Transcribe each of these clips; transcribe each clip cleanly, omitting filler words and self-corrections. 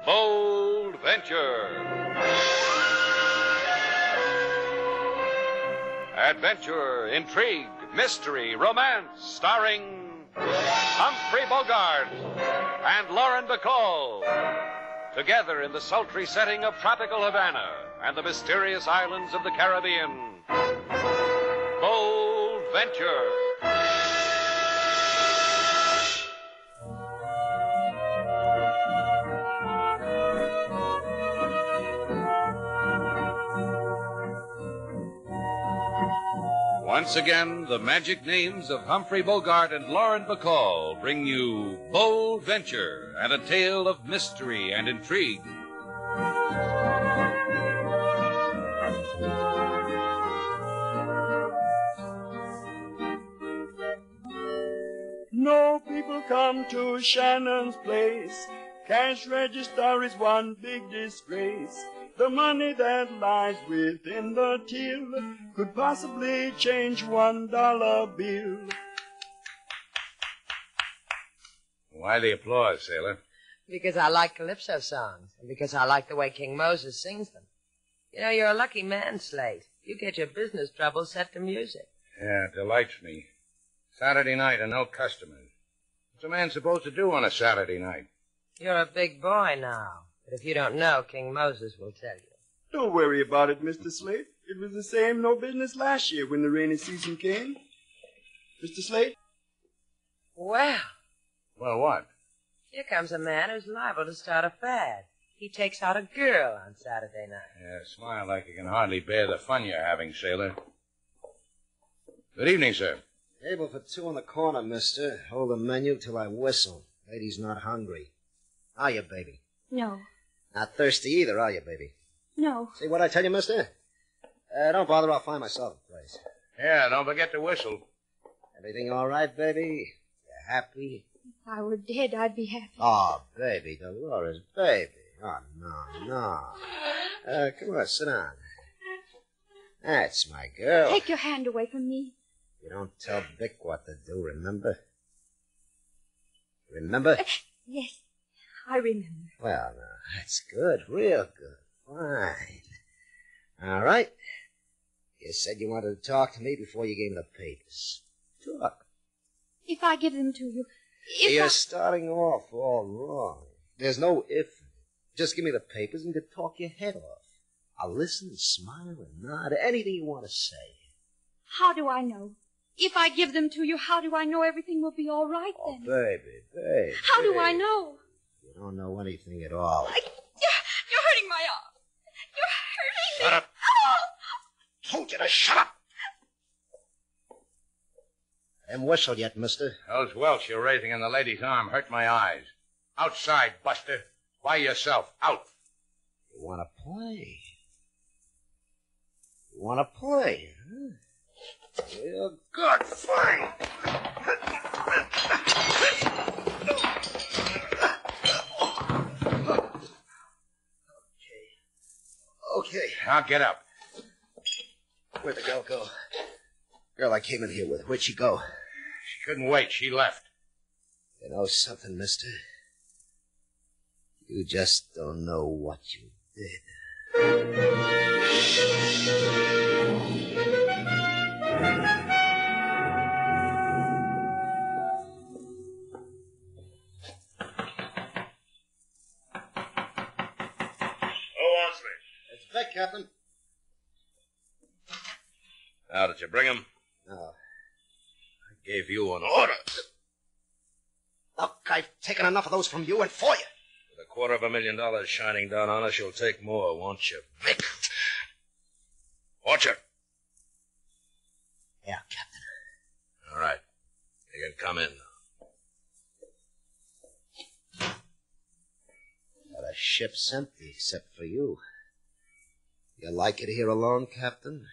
Bold Venture. Adventure, intrigue, mystery, romance, starring Humphrey Bogart and Lauren Bacall. Together in the sultry setting of tropical Havana and the mysterious islands of the Caribbean. Bold Venture. Once again, the magic names of Humphrey Bogart and Lauren Bacall bring you Bold Venture and a tale of mystery and intrigue. No people come to Shannon's place. Cash register is one big disgrace. The money that lies within the till could possibly change $1 bill. Why the applause, sailor? Because I like calypso songs, and because I like the way King Moses sings them. You know, you're a lucky man, Slate. You get your business troubles set to music. Yeah, it delights me. Saturday night and no customers. What's a man supposed to do on a Saturday night? You're a big boy now. But if you don't know, King Moses will tell you. Don't worry about it, Mr. Slate. It was the same no business last year when the rainy season came. Mr. Slate? Well. Well, what? Here comes a man who's liable to start a fad. He takes out a girl on Saturday night. Yeah, smile like you can hardly bear the fun you're having, sailor. Good evening, sir. Table for two in the corner, mister. Hold the menu till I whistle. Lady's not hungry. Are you, baby? No. Not thirsty either, are you, baby? No. See what I tell you, mister? Don't bother, I'll find myself a place. Yeah, don't forget to whistle. Everything all right, baby? You happy? If I were dead, I'd be happy. Oh, baby, Dolores, baby. Oh, no. Come on, sit down. That's my girl. Take your hand away from me. You don't tell Vic what to do, remember? Remember? Yes, I remember. Well, now, that's good, real good. Fine. All right. You said you wanted to talk to me before you gave me the papers. Talk. If I give them to you, You're starting off all wrong. There's no if. Just give me the papers and you talk your head off. I'll listen and smile and nod. Anything you want to say. How do I know? If I give them to you, how do I know everything will be all right then? Oh, baby. How do I know? You don't know anything at all. You're hurting my arm. You're hurting me. Shut up. Oh! Told you to shut up. I haven't whistled yet, mister. Those welts you're raising in the lady's arm hurt my eyes. Outside, Buster. By yourself. Out. You want to play? Huh? Well, good. Fine. Okay. Now get up. Where'd the girl go? Girl I came in here with. Where'd she go? She couldn't wait. She left. You know something, mister? You just don't know what you did. It's Vic, Captain. Now, did you bring him? No. I gave you an order. Look, I've taken enough of those from you and for you. With $250,000 shining down on us, you'll take more, won't you, Vic? Won't you? Yeah, Captain. All right. You can come in now. Well, the ship's empty except for you. You like it here alone, Captain?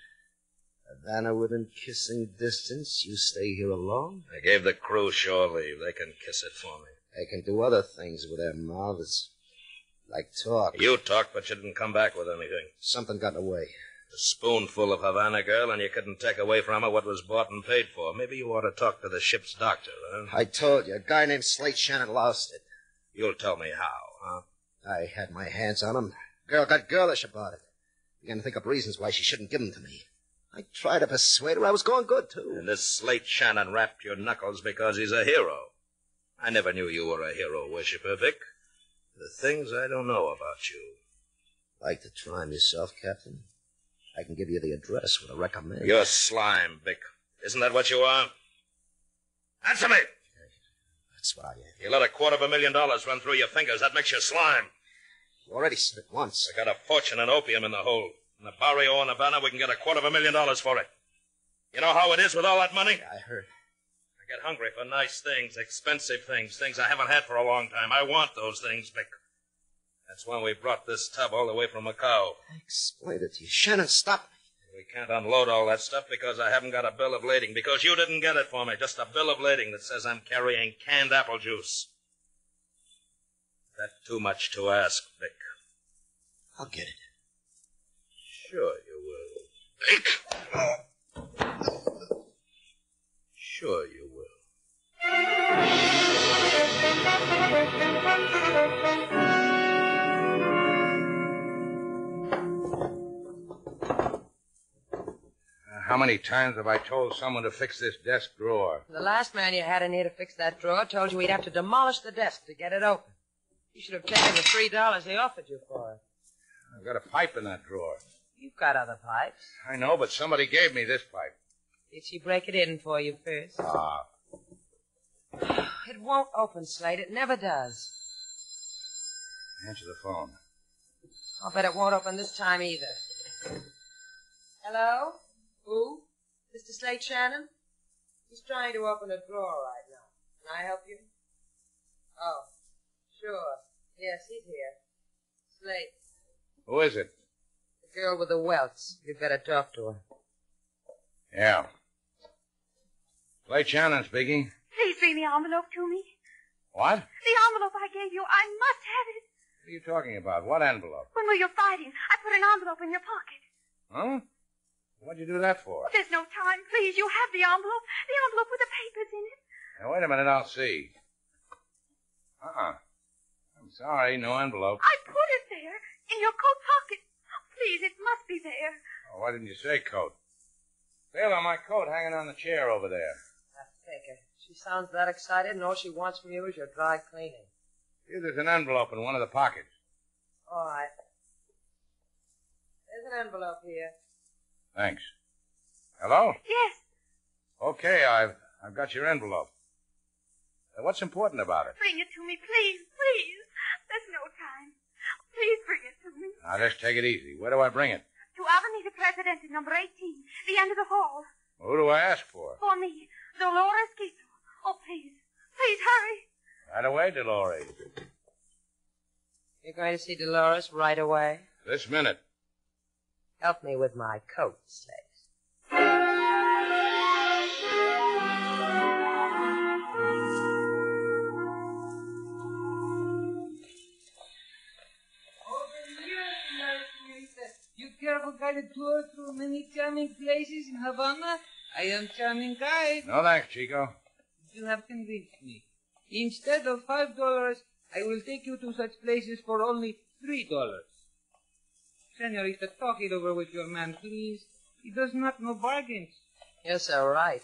Havana within kissing distance, you stay here alone? I gave the crew shore leave. They can kiss it for me. They can do other things with their mouths, like talk. You talked, but you didn't come back with anything. Something got in the way. A spoonful of Havana girl, and you couldn't take away from her what was bought and paid for. Maybe you ought to talk to the ship's doctor, huh? I told you, a guy named Slate Shannon lost it. You'll tell me how, huh? I had my hands on him. Girl got girlish about it. Began to think up reasons why she shouldn't give him to me. I tried to persuade her I was going good, too. And this Slate Shannon wrapped your knuckles because he's a hero. I never knew you were a hero worshiper, Vic. The things I don't know about you. Like to try him yourself, Captain? I can give you the address with a recommend. You're slime, Vic. Isn't that what you are? Answer me! That's what I am. You let $250,000 run through your fingers. That makes you slime. You already said it once. I got a fortune in opium in the hold. In the barrio in Havana, we can get $250,000 for it. You know how it is with all that money? Yeah, I heard. I get hungry for nice things, expensive things, things I haven't had for a long time. I want those things, Vic. That's when we brought this tub all the way from Macau. I explained it to you. Shannon, stop me. We can't unload all that stuff because I haven't got a bill of lading. Because you didn't get it for me. Just a bill of lading that says I'm carrying canned apple juice. That's too much to ask, Vic. I'll get it. Sure you will. Vic! Sure you will. How many times have I told someone to fix this desk drawer? The last man you had in here to fix that drawer told you he'd have to demolish the desk to get it open. You should have taken the $3 he offered you for it. I've got a pipe in that drawer. You've got other pipes. I know, but somebody gave me this pipe. Did she break it in for you first? Ah. It won't open, Slate. It never does. Answer the phone. I'll bet it won't open this time either. Hello? Who? Mr. Slate Shannon? He's trying to open a drawer right now. Can I help you? Oh, sure. Yes, he's here. Slate. Who is it? The girl with the welts. You'd better talk to her. Yeah. Slate Shannon speaking. Please bring the envelope to me. What? The envelope I gave you. I must have it. What are you talking about? What envelope? When we were fighting, I put an envelope in your pocket. Huh? What'd you do that for? There's no time. Please, you have the envelope. The envelope with the papers in it. Now, wait a minute, I'll see. I'm sorry, no envelope. I put it there, in your coat pocket. Please, it must be there. Oh, why didn't you say coat? Sailor, my coat hanging on the chair over there. Take her. She sounds that excited, and all she wants from you is your dry cleaning. Here, there's an envelope in one of the pockets. All right. There's an envelope here. Thanks. Hello? Yes. Okay, I've got your envelope. What's important about it? Bring it to me, please, please. There's no time. Please bring it to me. Now, just take it easy. Where do I bring it? To Avenida Presidente, number 18, the end of the hall. Who do I ask for? For me, Dolores Quito. Oh, please, please hurry. Right away, Dolores. You're going to see Dolores right away? This minute. Help me with my coat, Slate. You careful guided tour through many charming places in Havana? I am charming guide. No thanks, Chico. You have convinced me. Instead of $5, I will take you to such places for only $3. Senorita, talk it over with your man, please. He does not know bargains. You're so right.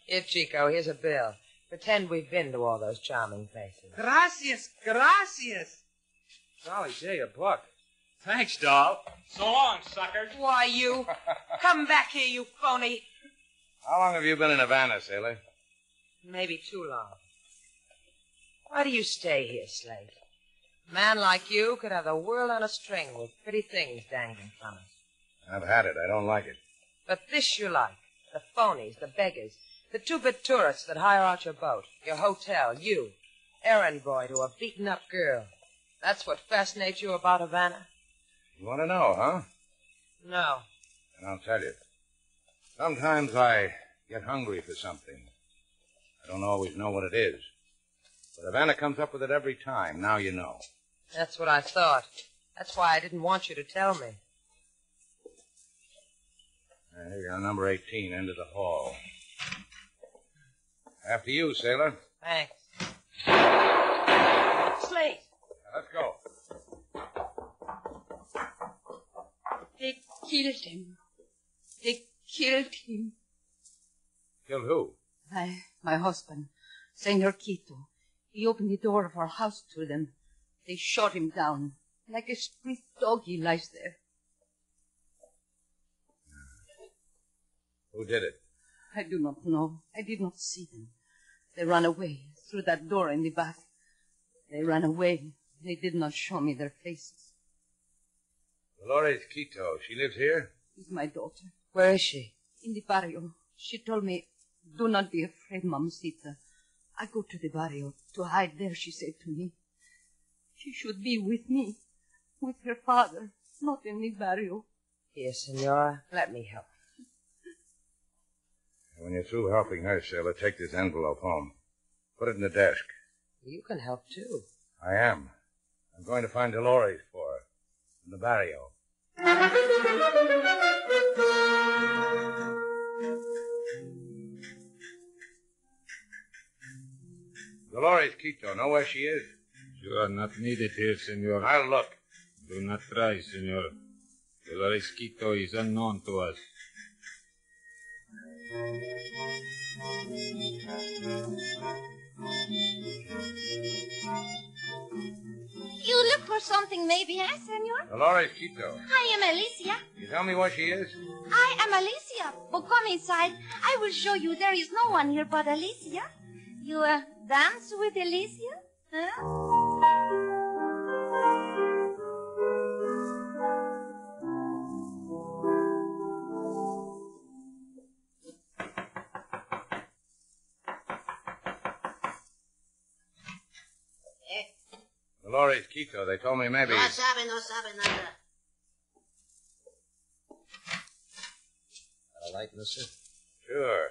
Here, Chico, here's a bill. Pretend we've been to all those charming places. Gracias, gracias. Golly gee, $1. Thanks, doll. So long, suckers. Why, you? Come back here, you phony. How long have you been in Havana, sailor? Maybe too long. Why do you stay here, Slate? A man like you could have the world on a string with pretty things dangling from it. I've had it. I don't like it. But this you like. The phonies, the beggars, the two-bit tourists that hire out your boat, your hotel, you, errand boy to a beaten-up girl. That's what fascinates you about Havana? You want to know, huh? No. And I'll tell you. Sometimes I get hungry for something. I don't always know what it is. But Havana comes up with it every time. Now you know. That's what I thought. That's why I didn't want you to tell me. Here you're on number 18, end of the hall. After you, sailor. Thanks. Slate! Let's go. They killed him. They killed him. Killed who? My husband, Senor Quito. He opened the door of our house to them. They shot him down. Like a street dog, he lies there. Who did it? I do not know. I did not see them. They ran away through that door in the back. They ran away. They did not show me their faces. Dolores Quito. She lives here? She's my daughter. Where is she? In the barrio. She told me, do not be afraid, Mamacita. I go to the barrio to hide there, she said to me. She should be with me, with her father, not in the barrio. Here, Senora. Let me help. When you're through helping her, sailor, take this envelope home. Put it in the desk. You can help, too. I am. I'm going to find Dolores for her. In the barrio. Dolores Quito, know where she is? You are not needed here, senor. I'll look. Do not try, senor. Dolores Quito is unknown to us. You look for something, maybe, eh, senor? Dolores Quito. I am Alicia. You tell me where she is? I am Alicia. But come inside. I will show you there is no one here but Alicia. You dance with Alicia? Huh? Dolores Quito. They told me maybe... No sabe nada. Got a light, mister? Sure.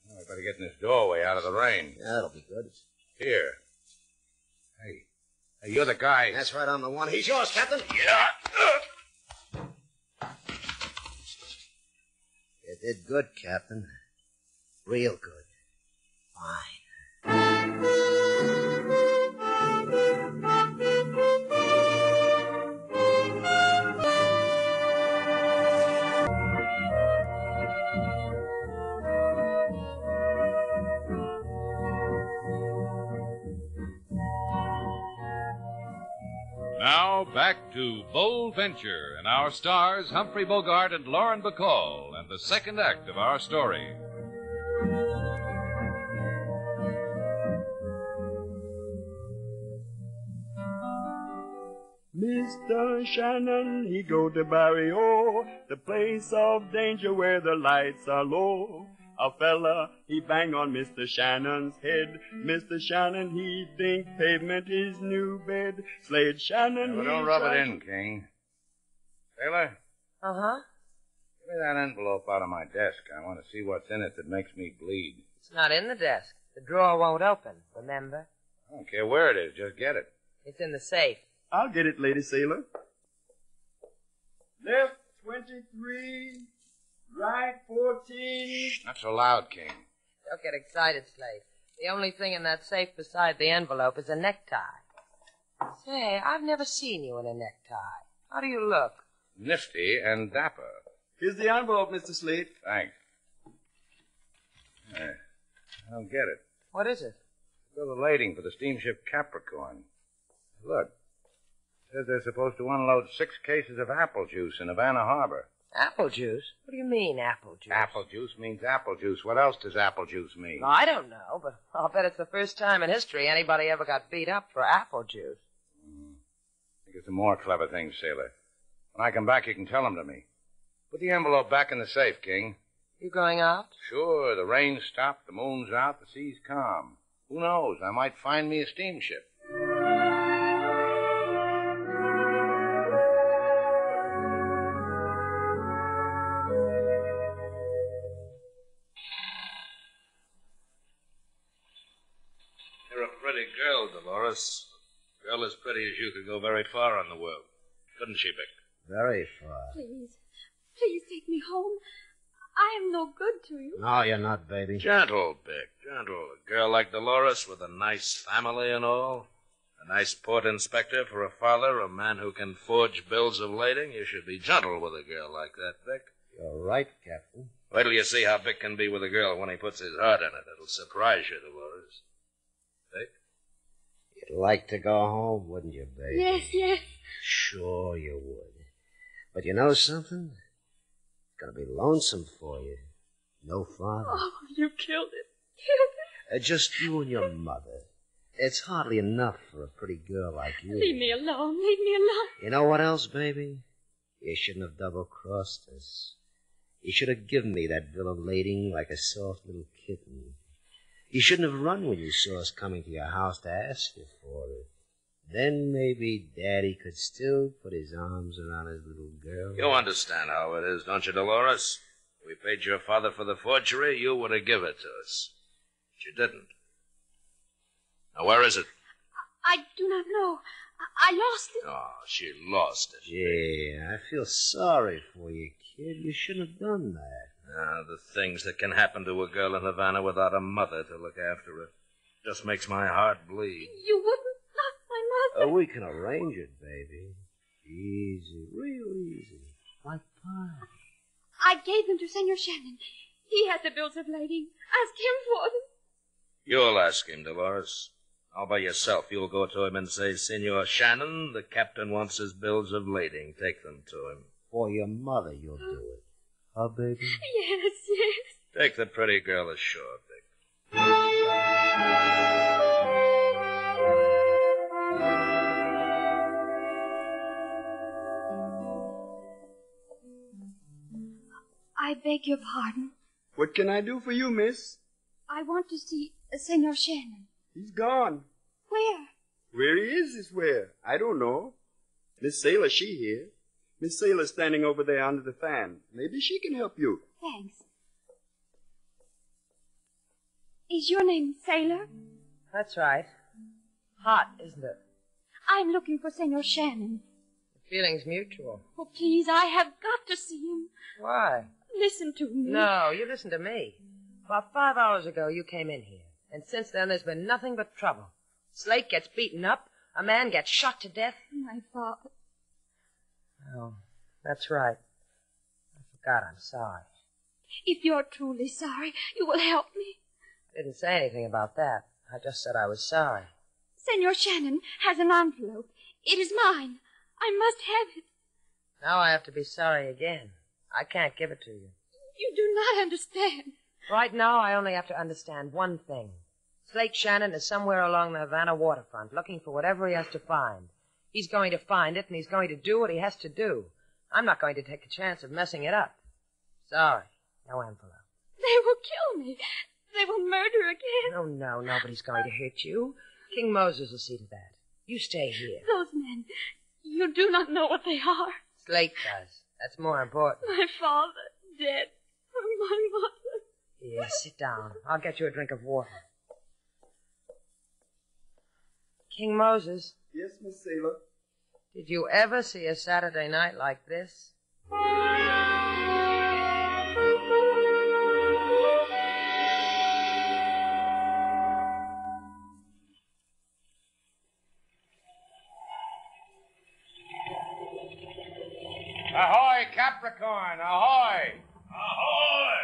Well, I better get in this doorway out of the rain. Yeah, that'll be good. Here. Hey, you're the guy. That's right, I'm the one. He's yours, Captain. Yeah. You did good, Captain. Real good. Fine. Now back to Bold Venture and our stars Humphrey Bogart and Lauren Bacall and the second act of our story. Mr. Shannon, he go to barrio, the place of danger where the lights are low. A fella, he bang on Mr. Shannon's head. Mr. Shannon, he think pavement is new bed. Slade Shannon, Well, don't rub it in, King. Sailor, Uh-huh. give me that envelope out of my desk. I want to see what's in it that makes me bleed. It's not in the desk. The drawer won't open, remember? I don't care where it is. Just get it. It's in the safe. I'll get it, Lady Sailor. Left 23, right 14. Shh, not so loud, King. Don't get excited, Slade. The only thing in that safe beside the envelope is a necktie. Say, I've never seen you in a necktie. How do you look? Nifty and dapper. Here's the envelope, Mr. Slade. Thanks. I don't get it. What is it? Bill of lading for the steamship Capricorn. Look. It says they're supposed to unload 6 cases of apple juice in Havana Harbor. Apple juice? What do you mean, apple juice? Apple juice means apple juice. What else does apple juice mean? No, I don't know, but I'll bet it's the first time in history anybody ever got beat up for apple juice. I think it's some more clever things, Sailor. When I come back, you can tell them to me. Put the envelope back in the safe, King. You going out? Sure, the rain's stopped, the moon's out, the sea's calm. Who knows? I might find me a steamship. You're a pretty girl, Dolores. A girl as pretty as you could go very far in the world. Couldn't she, Vic? Very far. Please take me home. I am no good to you. No, you're not, baby. Gentle, Vic, gentle. A girl like Dolores with a nice family and all. A nice port inspector for a father, a man who can forge bills of lading. You should be gentle with a girl like that, Vic. You're right, Captain. Wait till you see how Vic can be with a girl when he puts his heart in it. It'll surprise you, Dolores. Vic? You'd like to go home, wouldn't you, baby? Yes, yes. Sure you would. But you know something? It's gonna be lonesome for you. No father. Oh, you killed it. Killed it. Just you and your mother. It's hardly enough for a pretty girl like you. Leave me alone. Leave me alone. You know what else, baby? You shouldn't have double-crossed us. You should have given me that bill of lading like a soft little kitten. You shouldn't have run when you saw us coming to your house to ask you for it. Then maybe Daddy could still put his arms around his little girl. You understand how it is, don't you, Dolores? If we paid your father for the forgery, you would have given it to us. But you didn't. Now, where is it? I do not know. I lost it. Oh, she lost it. Yeah, I feel sorry for you, kid. You shouldn't have done that. Ah, the things that can happen to a girl in Havana without a mother to look after her. Just makes my heart bleed. You wouldn't knock my mother. We can arrange it, baby. Easy, real easy. Like pie. I gave them to Senor Shannon. He has the bills of lading. Ask him for them. You'll ask him, Dolores. All by yourself. You'll go to him and say, Senor Shannon, the captain wants his bills of lading. Take them to him. For your mother, you'll do it. Huh, baby? Yes, yes. Take the pretty girl ashore, Vic. I beg your pardon. What can I do for you, miss? I want to see Senor Shannon. He's gone. Where? Where he is where. I don't know. Miss Sailor, she here. Miss Sailor's standing over there under the fan. Maybe she can help you. Thanks. Is your name Sailor? That's right. Hot, isn't it? I'm looking for Senor Shannon. The feeling's mutual. Oh, please, I have got to see him. Why? Listen to me. No, you listen to me. About 5 hours ago, you came in here. And since then, there's been nothing but trouble. Slate gets beaten up. A man gets shot to death. My father. Oh, that's right. I forgot. I'm sorry. If you're truly sorry, you will help me. I didn't say anything about that. I just said I was sorry. Senor Shannon has an envelope. It is mine. I must have it. Now I have to be sorry again. I can't give it to you. You do not understand. Right now, I only have to understand one thing. Slate Shannon is somewhere along the Havana waterfront looking for whatever he has to find. He's going to find it, and he's going to do what he has to do. I'm not going to take a chance of messing it up. Sorry. No envelope. They will kill me. They will murder again. Oh, no, nobody's going to hurt you. King Moses will see to that. You stay here. Those men, you do not know what they are. Slate does. That's more important. My father, dead. My mother. Here, sit down. I'll get you a drink of water. King Moses. Yes, Miss Sailor. Did you ever see a Saturday night like this? Ahoy, Capricorn, ahoy! Ahoy!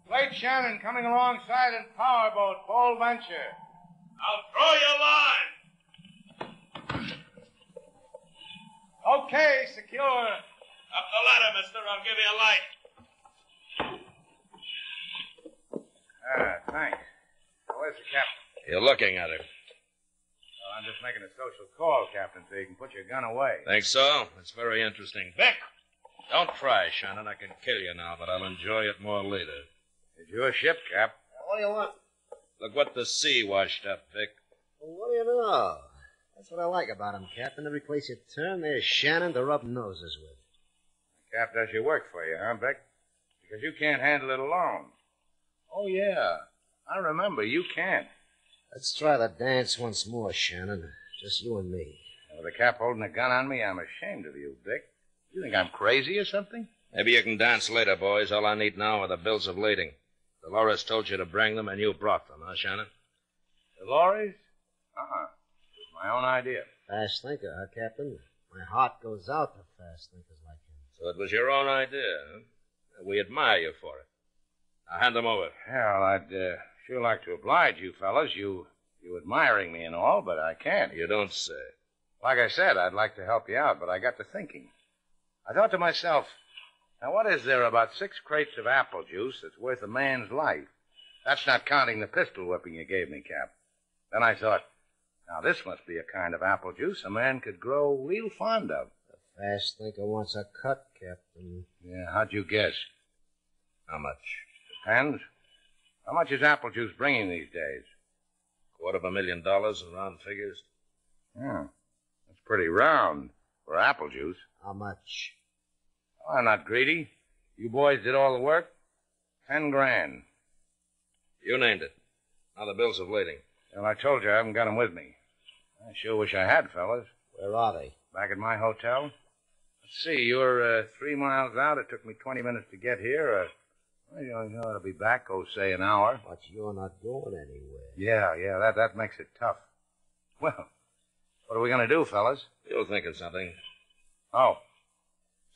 Slate Shannon coming alongside in powerboat, Bold Venture. Now throw your line! Okay, secure. Up the ladder, mister. I'll give you a light. Thanks. Where's the captain? You're looking at him. Well, I'm just making a social call, Captain, so you can put your gun away. Think so? That's very interesting. Vic! Don't try, Shannon. I can kill you now, but I'll enjoy it more later. It's your ship, Cap. What do you want? Look what the sea washed up, Vic. Well, what do you know? That's what I like about him, Captain. Every place you turn, there's Shannon to rub noses with. Cap does your work for you, huh, Vic? Because you can't handle it alone. Oh, yeah. I remember. You can't. Let's try the dance once more, Shannon. Just you and me. With the Cap holding a gun on me, I'm ashamed of you, Vic. You think I'm crazy or something? Maybe you can dance later, boys. All I need now are the bills of lading. Dolores told you to bring them, and you brought them, huh, Shannon? Dolores? Uh-uh. It was my own idea. Fast thinker, huh, Captain? My heart goes out to fast thinkers like him. So it was your own idea, huh? We admire you for it. Now hand them over. Well, I'd sure like to oblige you fellas. You admiring me and all, but I can't. You don't say. Like I said, I'd like to help you out, but I got to thinking. I thought to myself, now what is there about 6 crates of apple juice that's worth a man's life? That's not counting the pistol whipping you gave me, Cap. Then I thought, now this must be a kind of apple juice a man could grow real fond of. The fast thinker wants a cut, Captain. Yeah, how'd you guess? How much? Depends. How much is apple juice bringing these days? $250,000 in round figures. Yeah, that's pretty round for apple juice. How much? Oh, I'm not greedy. You boys did all the work. 10 grand. You named it. Now the bills of lading. Well, I told you I haven't got 'em with me. I sure wish I had, fellas. Where are they? Back at my hotel. Let's see, you're 3 miles out. It took me 20 minutes to get here. Well, you know, it'll be back, say, an hour. But you're not going anywhere. Yeah, that makes it tough. Well, what are we going to do, fellas? You'll think of something. Oh.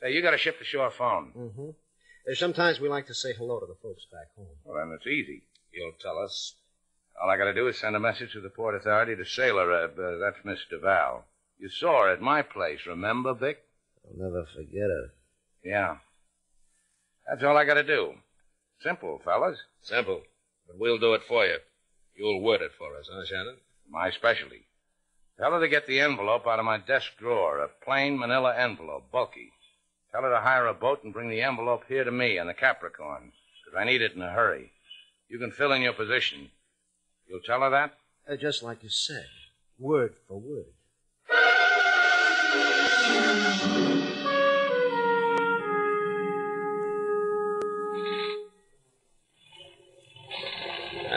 Say, you got a ship-to-shore phone. Mm-hmm. Sometimes we like to say hello to the folks back home. Well, then it's easy. You'll tell us. All I got to do is send a message to the Port Authority to Sailor. That's Miss Duval. You saw her at my place, remember, Vic? I'll never forget her. Yeah. That's all I got to do. Simple, fellas. Simple. But we'll do it for you. You'll word it for us, huh, Shannon? My specialty. Tell her to get the envelope out of my desk drawer, a plain manila envelope, bulky. Tell her to hire a boat and bring the envelope here to me on the Capricorn, because I need it in a hurry. You can fill in your position. You'll tell her that? Just like you said. Word for word.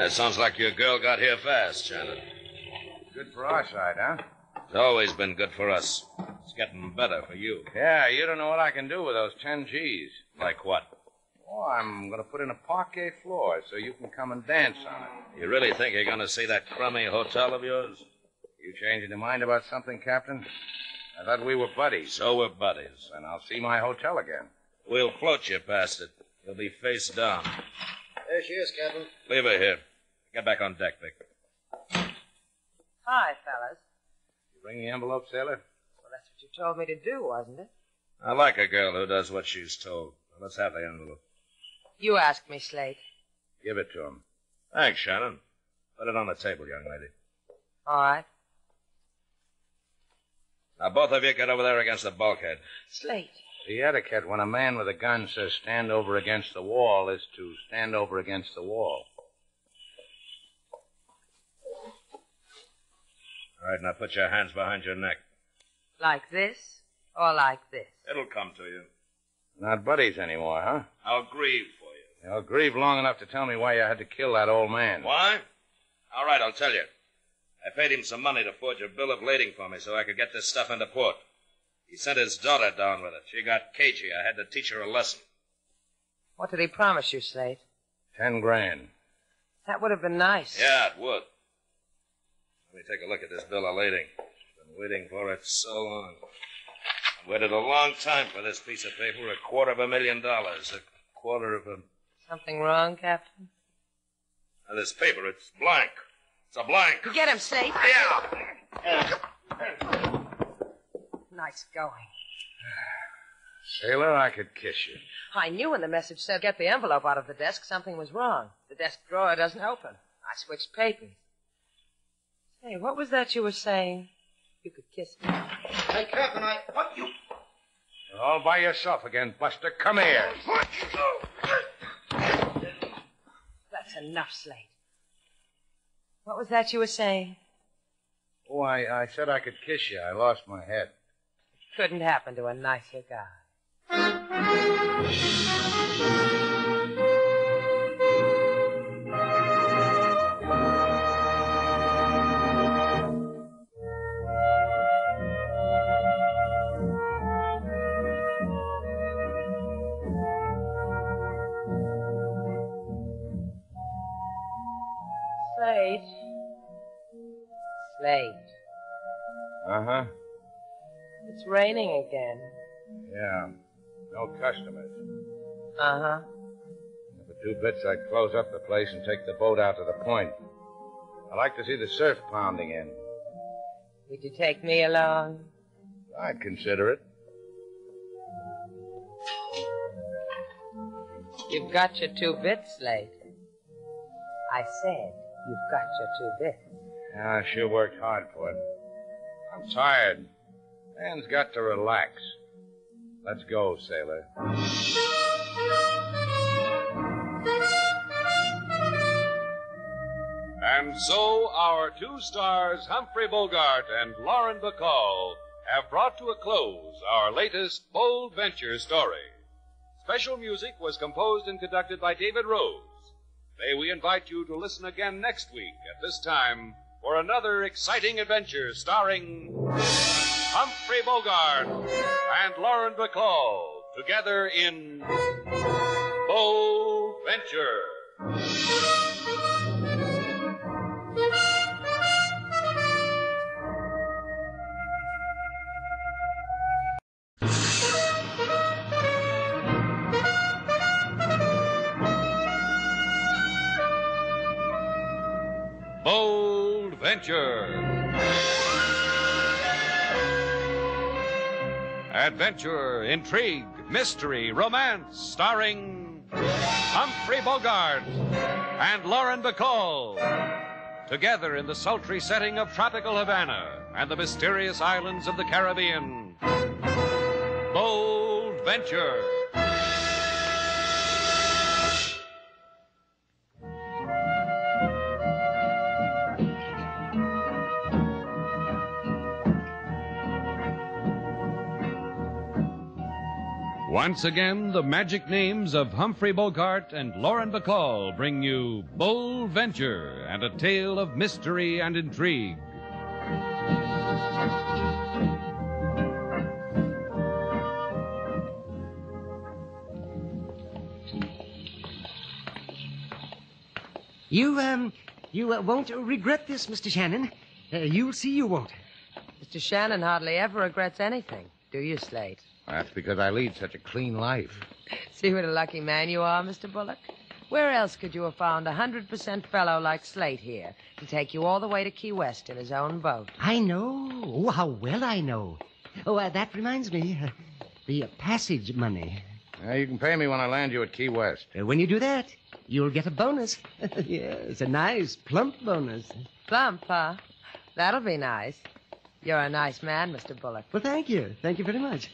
It sounds like your girl got here fast, Shannon. Good for our side, huh? It's always been good for us. It's getting better for you. Yeah, you don't know what I can do with those 10 G's. Like what? Oh, I'm going to put in a parquet floor so you can come and dance on it. You really think you're going to see that crummy hotel of yours? You changing your mind about something, Captain? I thought we were buddies. So we're buddies. And I'll see my hotel again. We'll float you past it. You'll be face down. There she is, Captain. Leave her here. Get back on deck, Vic. Hi, fellas. You bring the envelope, sailor? Well, that's what you told me to do, wasn't it? I like a girl who does what she's told. Now, let's have the envelope. You asked me, Slate. Give it to him. Thanks, Shannon. Put it on the table, young lady. All right. Now, both of you get over there against the bulkhead. Slate. The etiquette when a man with a gun says stand over against the wall is to stand over against the wall. All right, now put your hands behind your neck. Like this or like this? It'll come to you. Not buddies anymore, huh? I'll grieve for you. You'll grieve long enough to tell me why you had to kill that old man. Why? All right, I'll tell you. I paid him some money to forge a bill of lading for me so I could get this stuff into port. He sent his daughter down with it. She got cagey. I had to teach her a lesson. What did he promise you, Slate? 10 grand. That would have been nice. Yeah, it would. Let me take a look at this bill of lading. Been waiting for it so long. I waited a long time for this piece of paper, $250,000. A quarter of a... Something wrong, Captain? Now, this paper, it's blank. It's a blank. Get him, Slate. Yeah. Nice going. Sailor, I could kiss you. I knew when the message said get the envelope out of the desk, something was wrong. The desk drawer doesn't open. I switched papers. Hey, what was that you were saying? You could kiss me. Hey, Captain, What, you... You're all by yourself again, Buster. Come here. That's enough, Slate. What was that you were saying? Oh, I said I could kiss you. I lost my head. Couldn't happen to a nicer guy. Slate. Slate. Uh-huh. It's raining again. Yeah. No customers. Uh-huh. For 2 bits, I'd close up the place and take the boat out to the point. I like to see the surf pounding in. Would you take me along? I'd consider it. You've got your 2 bits, Slate. I said you've got your 2 bits. Yeah, I sure worked hard for it. I'm tired. Man's got to relax. Let's go, sailor. And so our 2 stars, Humphrey Bogart and Lauren Bacall, have brought to a close our latest Bold Venture story. Special music was composed and conducted by David Rose. May we invite you to listen again next week at this time for another exciting adventure starring Humphrey Bogart and Lauren Bacall together in Bold Venture. Bold Venture. Adventure, intrigue, mystery, romance, starring Humphrey Bogart and Lauren Bacall. Together in the sultry setting of tropical Havana and the mysterious islands of the Caribbean. Bold Venture. Once again, the magic names of Humphrey Bogart and Lauren Bacall bring you Bold Venture and a tale of mystery and intrigue. You won't regret this, Mr. Shannon. You'll see you won't. Mr. Shannon hardly ever regrets anything, do you, Slate? That's because I lead such a clean life. See what a lucky man you are, Mr. Bullock? Where else could you have found a 100% fellow like Slate here to take you all the way to Key West in his own boat? I know. Oh, how well I know. Oh, that reminds me. The passage money. You can pay me when I land you at Key West. When you do that, you'll get a bonus. Yes, a nice, plump bonus. Plump, huh? That'll be nice. You're a nice man, Mr. Bullock. Well, thank you. Thank you very much.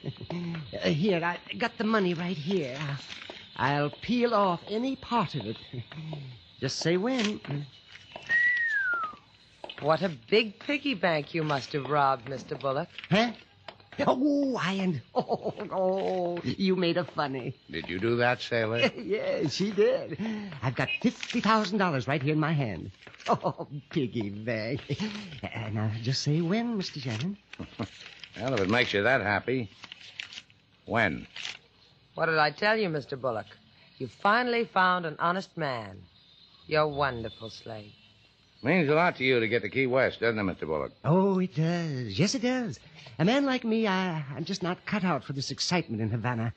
Here, I got the money right here. I'll peel off any part of it. Just say when. What a big piggy bank you must have robbed, Mr. Bullock. Huh? Oh, you made a funny. Did you do that, sailor? Yes, she did. I've got $50,000 right here in my hand. Oh, piggy bank. Now, just say when, Mr. Shannon. Well, if it makes you that happy. When? What did I tell you, Mr. Bullock? You finally found an honest man. You're wonderful, Slate. Means a lot to you to get to Key West, doesn't it, Mr. Bullock? Oh, it does. Yes, it does. A man like me, I'm just not cut out for this excitement in Havana.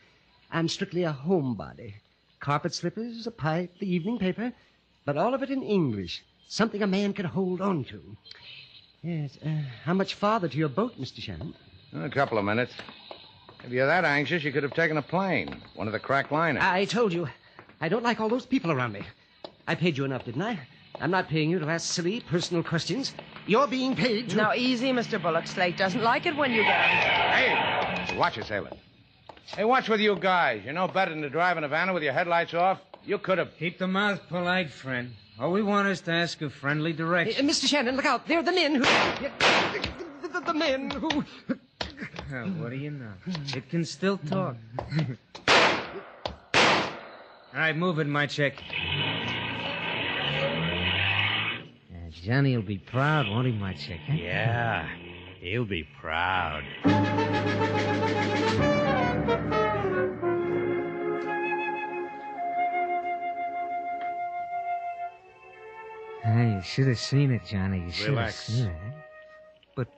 I'm strictly a homebody. Carpet slippers, a pipe, the evening paper, but all of it in English. Something a man can hold on to. Yes, how much farther to your boat, Mr. Shannon? A couple of minutes. If you're that anxious, you could have taken a plane. One of the crack liners. I told you, I don't like all those people around me. I paid you enough, didn't I? I'm not paying you to ask silly, personal questions. You're being paid to... Now, easy, Mr. Bullock. Slate doesn't like it when you get... Hey! Watch it, sailor. Hey, what's with you guys? You know better than to drive in Havana with your headlights off? You could have... Keep the mouth polite, friend. All we want is to ask a friendly direction. Mr. Shannon, look out. They're the men who... The men who... What do you know? It can still talk. All right, move it, my chick. Johnny'll be proud, won't he, my chick? Huh? Yeah, he'll be proud. Hey, you should have seen it, Johnny. You should have Relax. seen it. Eh? But,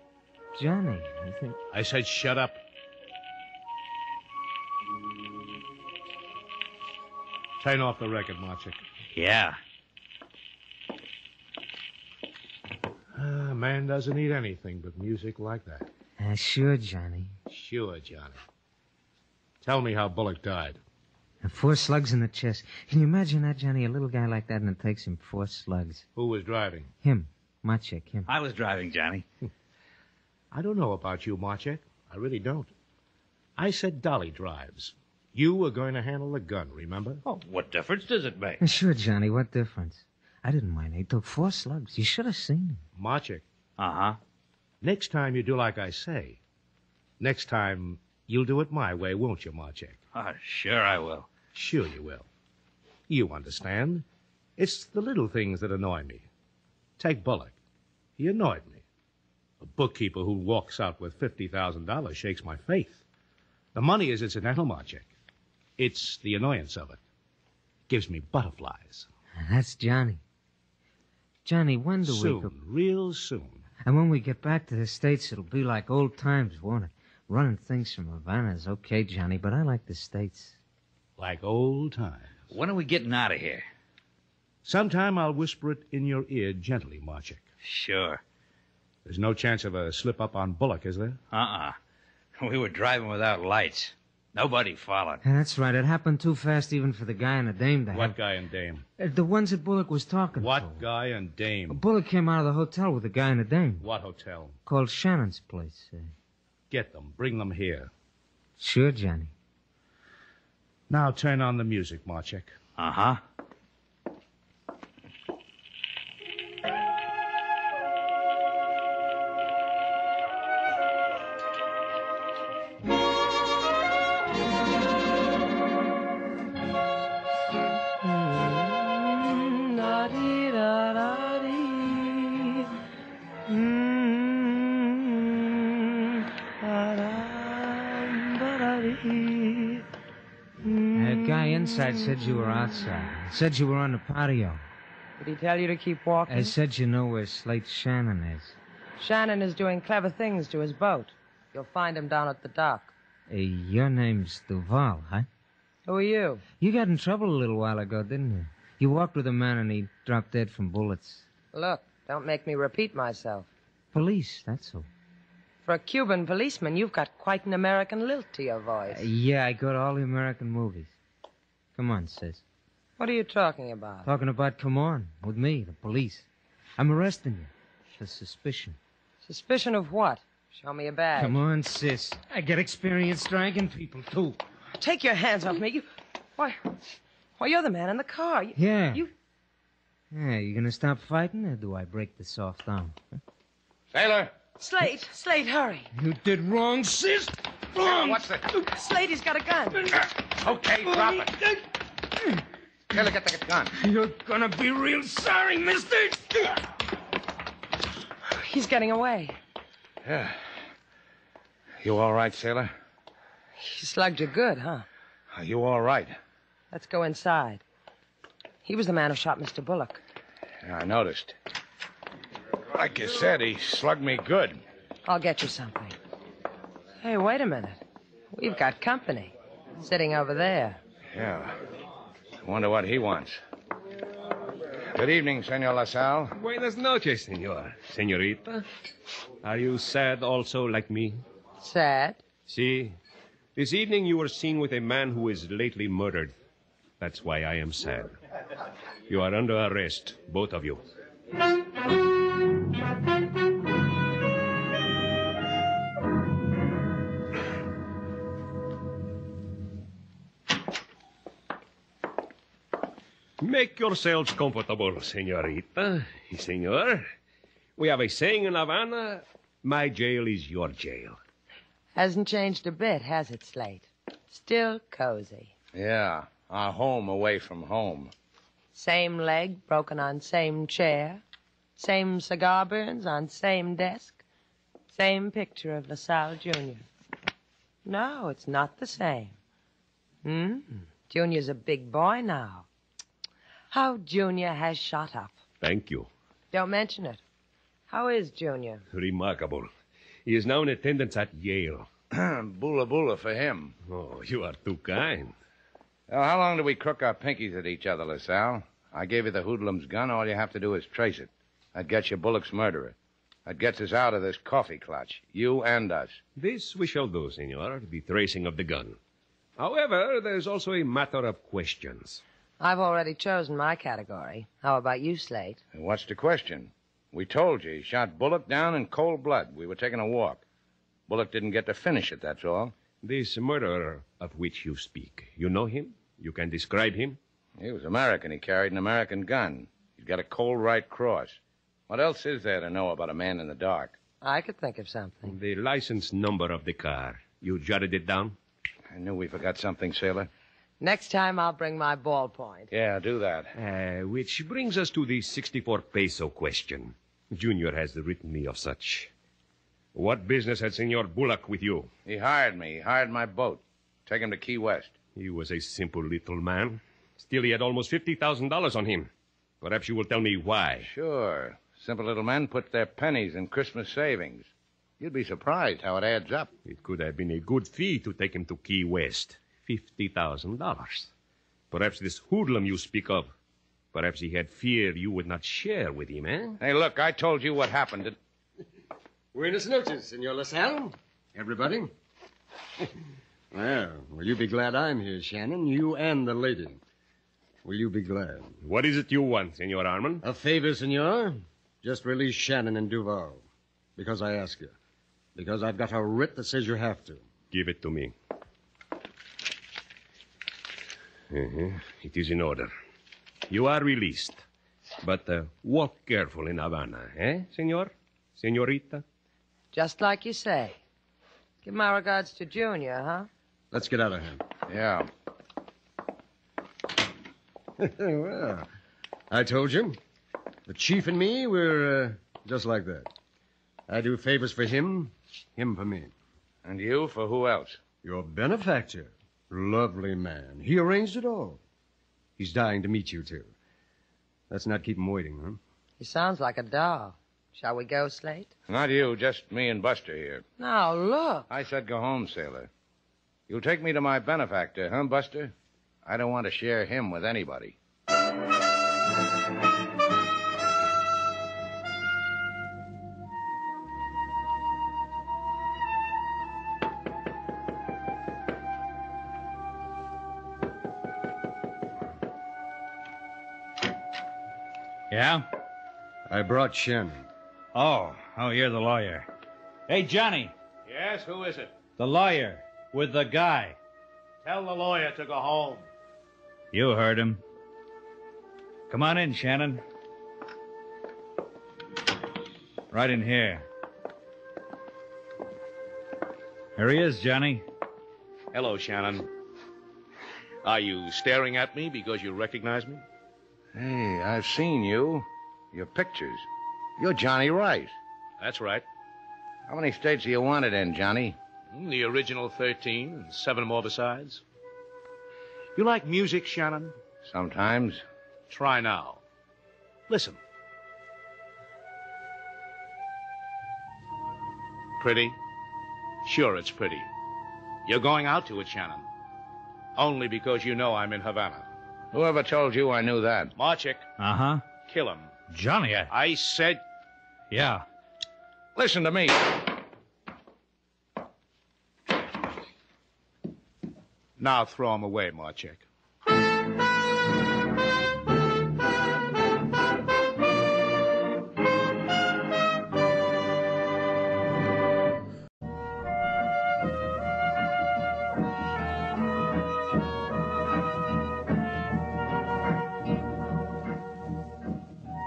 Johnny, I think... I said shut up. Turn off the record, Marchik. Yeah. A man doesn't need anything but music like that. Sure, Johnny. Sure, Johnny. Tell me how Bullock died. 4 slugs in the chest. Can you imagine that, Johnny? A little guy like that, and it takes him 4 slugs. Who was driving? Him. Machek, him. I was driving, Johnny. I don't know about you, Marchek. I really don't. I said Dolly drives. You were going to handle the gun, remember? Oh, what difference does it make? Sure, Johnny, what difference? I didn't mind. He took 4 slugs. You should have seen him. Marchek. Uh-huh. Next time you do like I say. Next time you'll do it my way, won't you, Marchek? Oh, sure I will. Sure you will. You understand. It's the little things that annoy me. Take Bullock. He annoyed me. A bookkeeper who walks out with $50,000 shakes my faith. The money is incidental, Marchek. It's the annoyance of it. Gives me butterflies. That's Johnny. Johnny, when do we go... Soon, real soon. And when we get back to the States, it'll be like old times, won't it? Running things from Havana's okay, Johnny, but I like the States. Like old times. When are we getting out of here? Sometime I'll whisper it in your ear gently, Marchek. Sure. There's no chance of a slip-up on Bullock, is there? Uh-uh. We were driving without lights. Nobody followed. Yeah, that's right. It happened too fast even for the guy and the dame to What guy and dame? The ones that Bullock was talking to. What guy and dame? Bullock came out of the hotel with the guy and the dame. What hotel? Called Shannon's place. Get them. Bring them here. Sure, Johnny. Now turn on the music, Marchek. Uh-huh. That guy inside said you were outside. Said you were on the patio. Did he tell you to keep walking? I said you know where Slate Shannon is. Shannon is doing clever things to his boat. You'll find him down at the dock. Your name's Duval, huh? Who are you? You got in trouble a little while ago, didn't you? You walked with a man and he dropped dead from bullets. Look, don't make me repeat myself. Police, that's all. For a Cuban policeman, you've got quite an American lilt to your voice. Yeah, I go to all the American movies. Come on, sis. What are you talking about? Talking about come on, with me, the police. I'm arresting you for suspicion. Suspicion of what? Show me a badge. Come on, sis. I get experience dragging people, too. Take your hands off me. Why, you're the man in the car. Yeah, you gonna stop fighting, or do I break the soft arm? Huh? Sailor! Slate, hurry. You did wrong, sis. Wrong. What's the... Slate, he's got a gun. Okay, drop it. Sailor, get the gun. You're gonna be real sorry, mister. He's getting away. Yeah. You all right, Sailor? He slugged you good, huh? Are you all right? Let's go inside. He was the man who shot Mr. Bullock. Yeah, I noticed. Like you said, he slugged me good. I'll get you something. Hey, wait a minute. We've got company. Sitting over there. Yeah. I wonder what he wants. Good evening, Senor LaSalle. Buenas noches, senor. Senorita. Are you sad also like me? Sad? See, this evening you were seen with a man who was lately murdered. That's why I am sad. You are under arrest, both of you. Make yourselves comfortable, senorita. Senor, we have a saying in Havana, my jail is your jail. Hasn't changed a bit, has it, Slate? Still cozy. Yeah, our home away from home. Same leg broken on same chair. Same cigar burns on same desk. Same picture of LaSalle Jr. No, it's not the same. Junior's a big boy now. How Junior has shot up. Thank you. Don't mention it. How is Junior? Remarkable. He is now in attendance at Yale. Bula bula for him. Oh, you are too kind. Well, how long do we crook our pinkies at each other, LaSalle? I gave you the hoodlum's gun. All you have to do is trace it. That gets you Bullock's murderer. That gets us out of this coffee clutch. You and us. This we shall do, senor, the tracing of the gun. However, there's also a matter of questions. I've already chosen my category. How about you, Slate? And what's the question? We told you he shot Bullock down in cold blood. We were taking a walk. Bullock didn't get to finish it, that's all. This murderer of which you speak, you know him? You can describe him? He was American. He carried an American gun. He's got a cold right cross. What else is there to know about a man in the dark? I could think of something. The license number of the car. You jotted it down? I knew we forgot something, sailor. Next time I'll bring my ballpoint. Yeah, do that. Which brings us to the 64 peso question. Junior has written me of such. What business had Senor Bullock with you? He hired me. He hired my boat. Take him to Key West. He was a simple little man. Still, he had almost $50,000 on him. Perhaps you will tell me why. Sure. Simple little men put their pennies in Christmas savings. You'd be surprised how it adds up. It could have been a good fee to take him to Key West. $50,000. Perhaps this hoodlum you speak of, perhaps he had fear you would not share with him, eh? Hey, look, I told you what happened. Buenas noches, Senor LaSalle. Everybody. Well, will you be glad I'm here, Shannon? You and the lady. Will you be glad? What is it you want, Senor Armand? A favor, Senor. Just release Shannon and Duval. Because I ask you. Because I've got a writ that says you have to. Give it to me. It is in order. You are released. But walk careful in Havana, eh, senor? Senorita? Just like you say. Give my regards to Junior, huh? Let's get out of here. Yeah. Well, I told you. The chief and me, we're just like that. I do favors for him, him for me. And you for who else? Your benefactor. Lovely man. He arranged it all. He's dying to meet you two. Let's not keep him waiting, huh? He sounds like a doll. Shall we go, Slate? Not you, just me and Buster here. Now, look. I said go home, sailor. You'll take me to my benefactor, huh, Buster? I don't want to share him with anybody. Yeah? I brought Shannon. Oh, you're the lawyer. Hey, Johnny, Yes, who is it? the lawyer with the guy. Tell the lawyer to go home. You heard him. Come on in, Shannon. Right in here. Here he is, Johnny. Hello, Shannon. Are you staring at me because you recognize me? Hey, I've seen you. Your pictures. You're Johnny Rice. That's right. How many states do you want it in, Johnny? The original 13, and 7 more besides. You like music, Shannon? Sometimes. Try now. Listen. Pretty? Sure, it's pretty. You're going out to it, Shannon. Only because you know I'm in Havana. Whoever told you I knew that? Marchik. Uh-huh. Kill him. Johnny, I said... Yeah. Listen to me. Now throw him away, Marchik.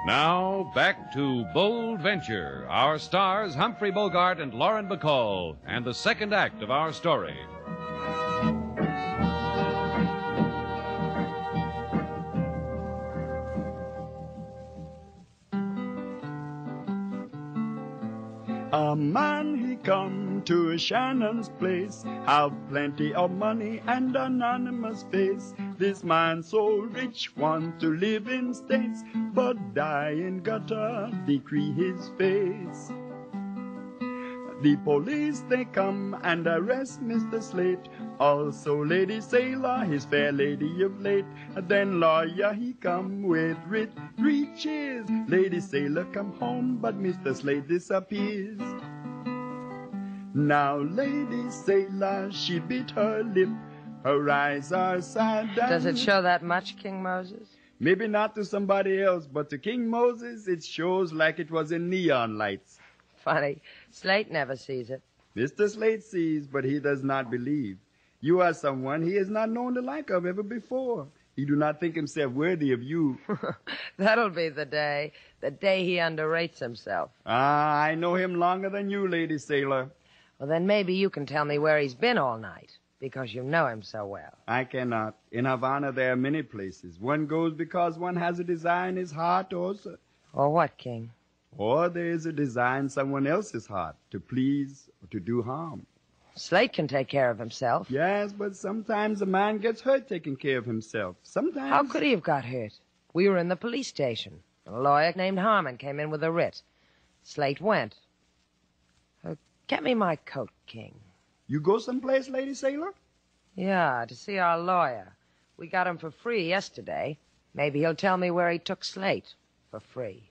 Now, back to Bold Venture. Our stars, Humphrey Bogart and Lauren Bacall, and the second act of our story. A man he come to Shannon's place, have plenty of money and anonymous face. This man so rich want to live in states, but die in gutter, decree his face. The police, they come and arrest Mr. Slate. Also Lady Sailor, his fair lady of late. Then lawyer, he come with writ, 3 cheers. Lady Sailor come home, but Mr. Slate disappears. Now Lady Sailor, she bit her lip. Her eyes are sad and... Does it show that much, King Moses? Maybe not to somebody else, but to King Moses, it shows like it was in neon lights. Funny. Slate never sees it. Mr. Slate sees, but he does not believe. You are someone he has not known the like of ever before. He do not think himself worthy of you. That'll be the day he underrates himself. Ah, I know him longer than you, Lady Sailor. Well, then maybe you can tell me where he's been all night, because you know him so well. I cannot. In Havana, there are many places. One goes because one has a desire in his heart, or what, King? Or there is a desire in someone else's heart to please or to do harm. Slate can take care of himself. Yes, but sometimes a man gets hurt taking care of himself. Sometimes... How could he have got hurt? We were in the police station. A lawyer named Harmon came in with a writ. Slate went. Get me my coat, King. You go someplace, Lady Sailor? Yeah, to see our lawyer. We got him for free yesterday. Maybe he'll tell me where he took Slate for free.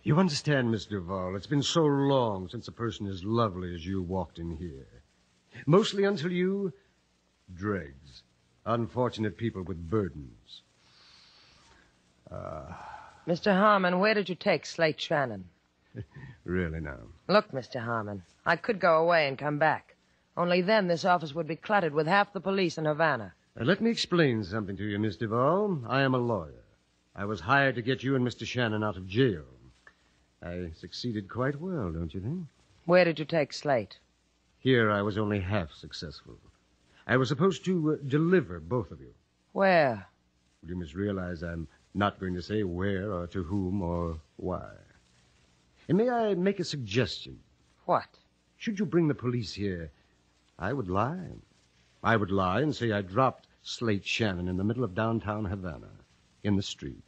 You understand, Miss Duval, it's been so long since a person as lovely as you walked in here. Mostly until you... dregs. Unfortunate people with burdens. Mr. Harmon, where did you take Slate Shannon? Really now? Look, Mr. Harmon, I could go away and come back. Only then this office would be cluttered with half the police in Havana. Let me explain something to you, Miss Duval. I am a lawyer. I was hired to get you and Mr. Shannon out of jail. I succeeded quite well, don't you think? Where did you take Slate? Here I was only half successful. I was supposed to deliver both of you. Where? You must realize I'm not going to say where or to whom or why. And may I make a suggestion? What? Should you bring the police here, I would lie. I would lie and say I dropped Slate Shannon in the middle of downtown Havana, in the street.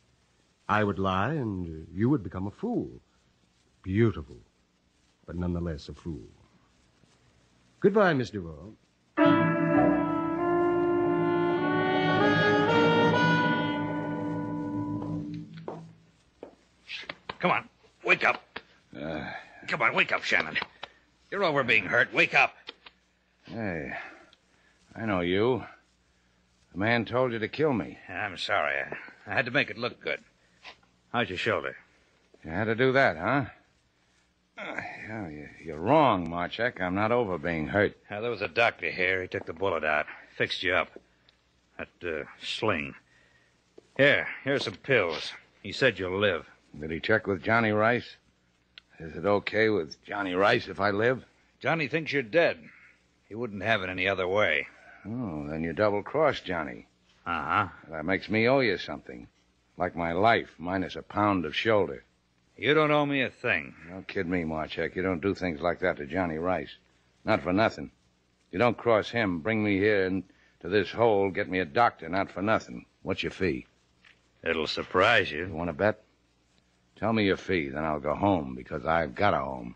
I would lie and you would become a fool. Beautiful, but nonetheless a fool. Goodbye, Miss Duval. Come on, wake up. Come on, wake up, Shannon. You're over being hurt. Wake up. Hey, I know you. The man told you to kill me. I'm sorry. I had to make it look good. How's your shoulder? You had to do that, huh? You're wrong, Marchek. I'm not over being hurt. There was a doctor here. He took the bullet out. Fixed you up. That sling. Here's some pills. He said you'll live. Did he check with Johnny Rice? Is it okay with Johnny Rice if I live? Johnny thinks you're dead. He wouldn't have it any other way. Oh, then you double-crossed Johnny. Uh-huh. That makes me owe you something. Like my life, minus a pound of shoulder. You don't owe me a thing. Don't kid me, Marchek. You don't do things like that to Johnny Rice. Not for nothing. You don't cross him, bring me here into this hole, get me a doctor, not for nothing. What's your fee? It'll surprise you. You want to bet? Tell me your fee, then I'll go home, because I've got a home.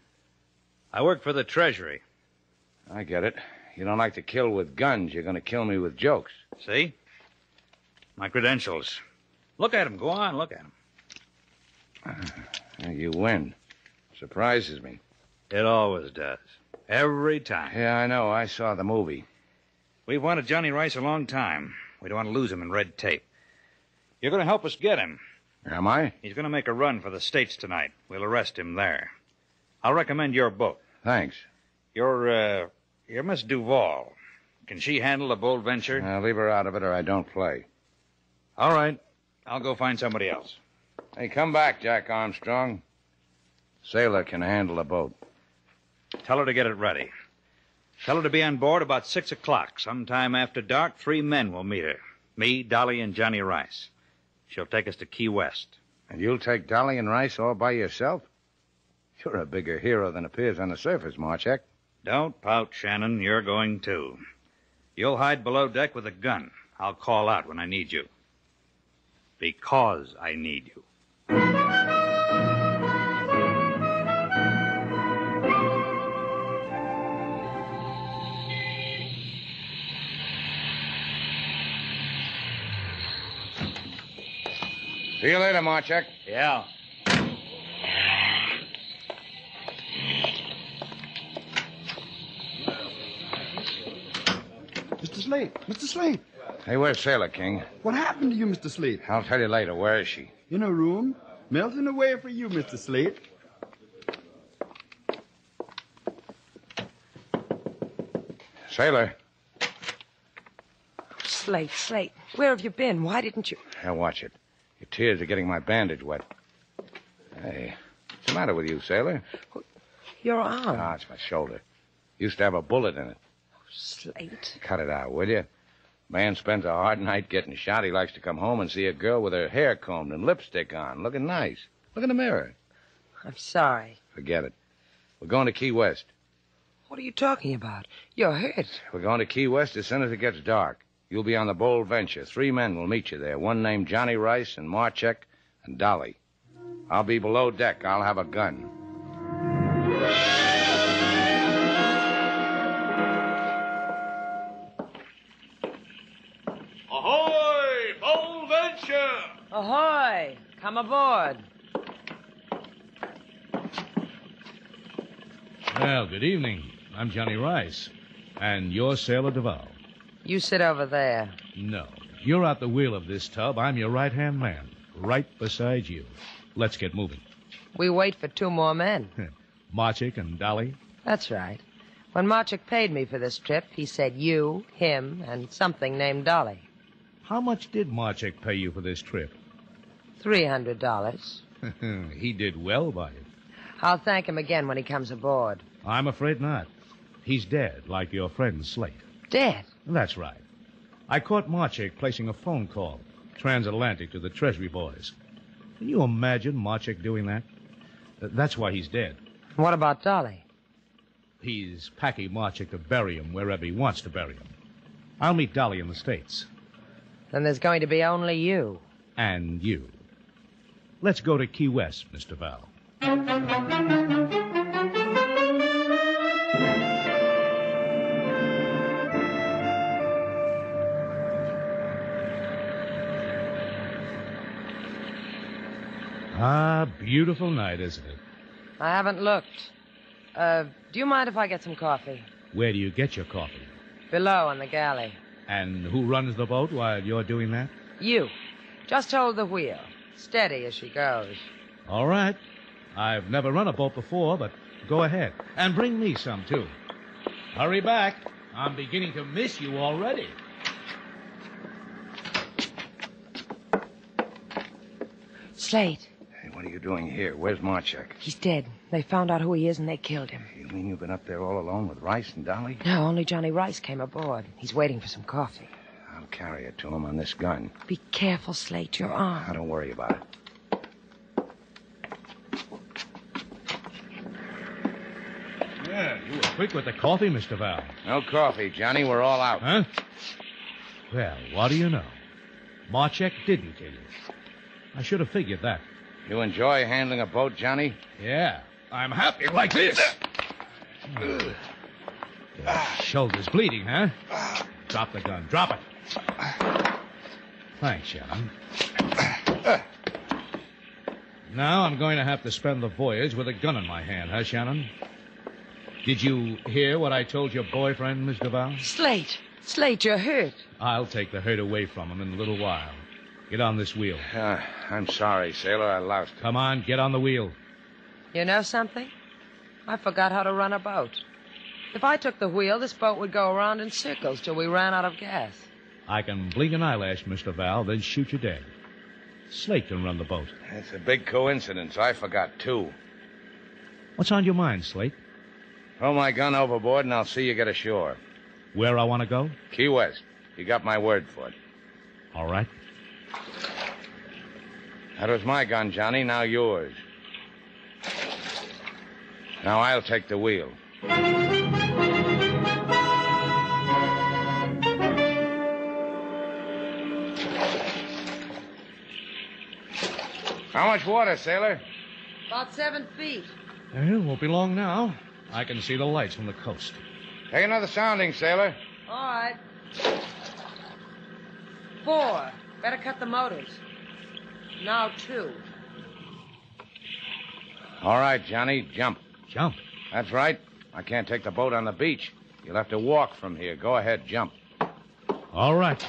I work for the Treasury. I get it. You don't like to kill with guns. You're going to kill me with jokes. See? My credentials. Look at them. Go on, look at them. You win. Surprises me. It always does. Every time. Yeah, I know. I saw the movie. We've wanted Johnny Rice a long time. We don't want to lose him in red tape. You're going to help us get him. Am I? He's going to make a run for the States tonight. We'll arrest him there. I'll recommend your boat. Thanks. You're Miss Duval. Can she handle a bold venture? Leave her out of it or I don't play. All right. I'll go find somebody else. Hey, come back, Jack Armstrong. Sailor can handle a boat. Tell her to get it ready. Tell her to be on board about 6 o'clock. Sometime after dark, 3 men will meet her. Me, Dolly, and Johnny Rice. She'll take us to Key West. And you'll take Dolly and Rice all by yourself? You're a bigger hero than appears on the surface, Marchek. Don't pout, Shannon. You're going too. You'll hide below deck with a gun. I'll call out when I need you. Because I need you. See you later, Marchek. Yeah. Mr. Slate! Mr. Slate! Hey, where's Sailor King? What happened to you, Mr. Slate? I'll tell you later. Where is she? In her room, melting away for you, Mr. Slate. Sailor. Slate, where have you been? Why didn't you... Now, watch it. Your tears are getting my bandage wet. Hey, what's the matter with you, Sailor? Your arm. Ah, it's my shoulder. Used to have a bullet in it. Slate. Cut it out, will you? Man spends a hard night getting shot. He likes to come home and see a girl with her hair combed and lipstick on, looking nice. Look in the mirror. I'm sorry. Forget it. We're going to Key West. What are you talking about? You're hurt. We're going to Key West as soon as it gets dark. You'll be on the Bold Venture. 3 men will meet you there. One named Johnny Rice and Marchek and Dolly. I'll be below deck. I'll have a gun. Ahoy! Bold Venture! Ahoy! Come aboard. Well, good evening. I'm Johnny Rice. And you're Sailor Duval. You sit over there. No. You're at the wheel of this tub. I'm your right-hand man. Right beside you. Let's get moving. We wait for 2 more men. Marchek and Dolly? That's right. When Marchek paid me for this trip, he said you, him, and something named Dolly. How much did Marchek pay you for this trip? $300. He did well by it. I'll thank him again when he comes aboard. I'm afraid not. He's dead, like your friend Slate. Dead? That's right. I caught Marchek placing a phone call, transatlantic, to the Treasury boys. Can you imagine Marchek doing that? That's why he's dead. What about Dolly? He's packing Marchek to bury him wherever he wants to bury him. I'll meet Dolly in the States. Then there's going to be only you. And you. Let's go to Key West, Mr. Val. Ah, beautiful night, isn't it? I haven't looked. Do you mind if I get some coffee? Where do you get your coffee? Below on the galley. And who runs the boat while you're doing that? You. Just hold the wheel. Steady as she goes. All right. I've never run a boat before, but go ahead. And bring me some, too. Hurry back. I'm beginning to miss you already. Slate. Hey, what are you doing here? Where's Marchek? He's dead. They found out who he is and they killed him. You mean you've been up there all alone with Rice and Dolly? No, only Johnny Rice came aboard. He's waiting for some coffee. I'll carry it to him on this gun. Be careful, Slate. Your arm. Now, don't worry about it. Yeah, you were quick with the coffee, Mr. Val. No coffee, Johnny. We're all out. Huh? Well, what do you know? Marchek didn't kill you. I should have figured that. You enjoy handling a boat, Johnny? Yeah. I'm happy like this. Your shoulder's bleeding, huh? Drop the gun. Drop it. Thanks, Shannon. Now I'm going to have to spend the voyage with a gun in my hand, huh, Shannon? Did you hear what I told your boyfriend, Miss Duval? Slate, you're hurt. I'll take the hurt away from him in a little while. Get on this wheel. I'm sorry, sailor. I lost it. Come on, get on the wheel. You know something? I forgot how to run a boat. If I took the wheel, this boat would go around in circles till we ran out of gas. I can blink an eyelash, Mr. Val, then shoot you dead. Slate can run the boat. It's a big coincidence. I forgot, too. What's on your mind, Slate? Throw my gun overboard, and I'll see you get ashore. Where I want to go? Key West. You got my word for it. All right. That was my gun, Johnny. Now yours. Now I'll take the wheel. How much water, sailor? About 7 feet. It won't be long now. I can see the lights from the coast. Take another sounding, sailor. All right. 4. Better cut the motors. Now 2. All right, Johnny, jump. Jump? That's right. I can't take the boat on the beach. You'll have to walk from here. Go ahead, jump. All right.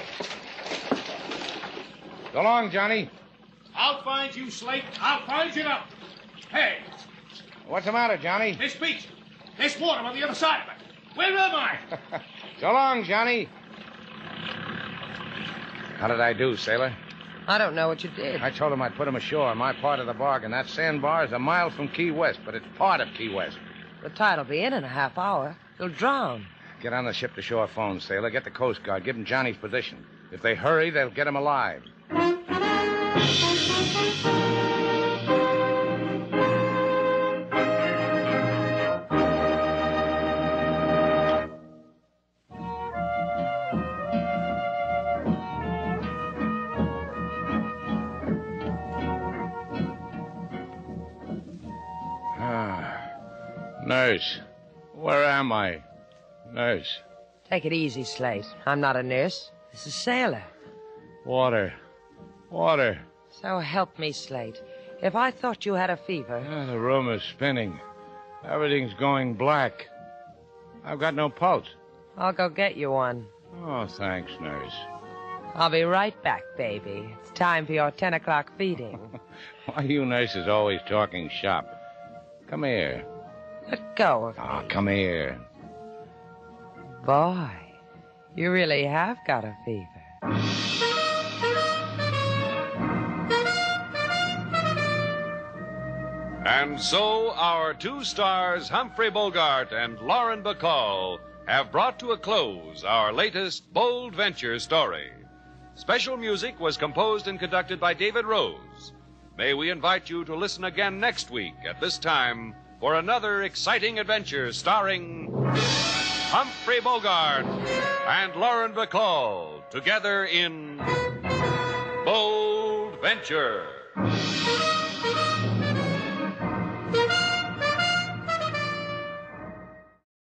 So long, Johnny. I'll find you, Slate. I'll find you now. Hey, What's the matter, Johnny? this beach. There's water on the other side of it. Where am I? So long, Johnny. How did I do, sailor? I don't know what you did. I told him I'd put him ashore on my part of the bargain. That sandbar is a mile from Key West, but it's part of Key West. The tide'll be in a half hour. You'll drown. Get on the ship-to-shore phone, sailor. Get the Coast Guard. Give them Johnny's position. If they hurry, they'll get him alive. Nurse, where am I? Nurse. Take it easy, Slate. I'm not a nurse. This is Sailor. Water. Water. So help me, Slate. If I thought you had a fever... The room is spinning. Everything's going black. I've got no pulse. I'll go get you one. Oh, thanks, nurse. I'll be right back, baby. It's time for your 10 o'clock feeding. Why are you nurses always talking shop? Come here. Let go of me. Oh, come here. Boy, you really have got a fever. And so our 2 stars, Humphrey Bogart and Lauren Bacall, have brought to a close our latest bold venture story. Special music was composed and conducted by David Rose. May we invite you to listen again next week at this time for another exciting adventure starring Humphrey Bogart and Lauren Bacall together in Bold Venture.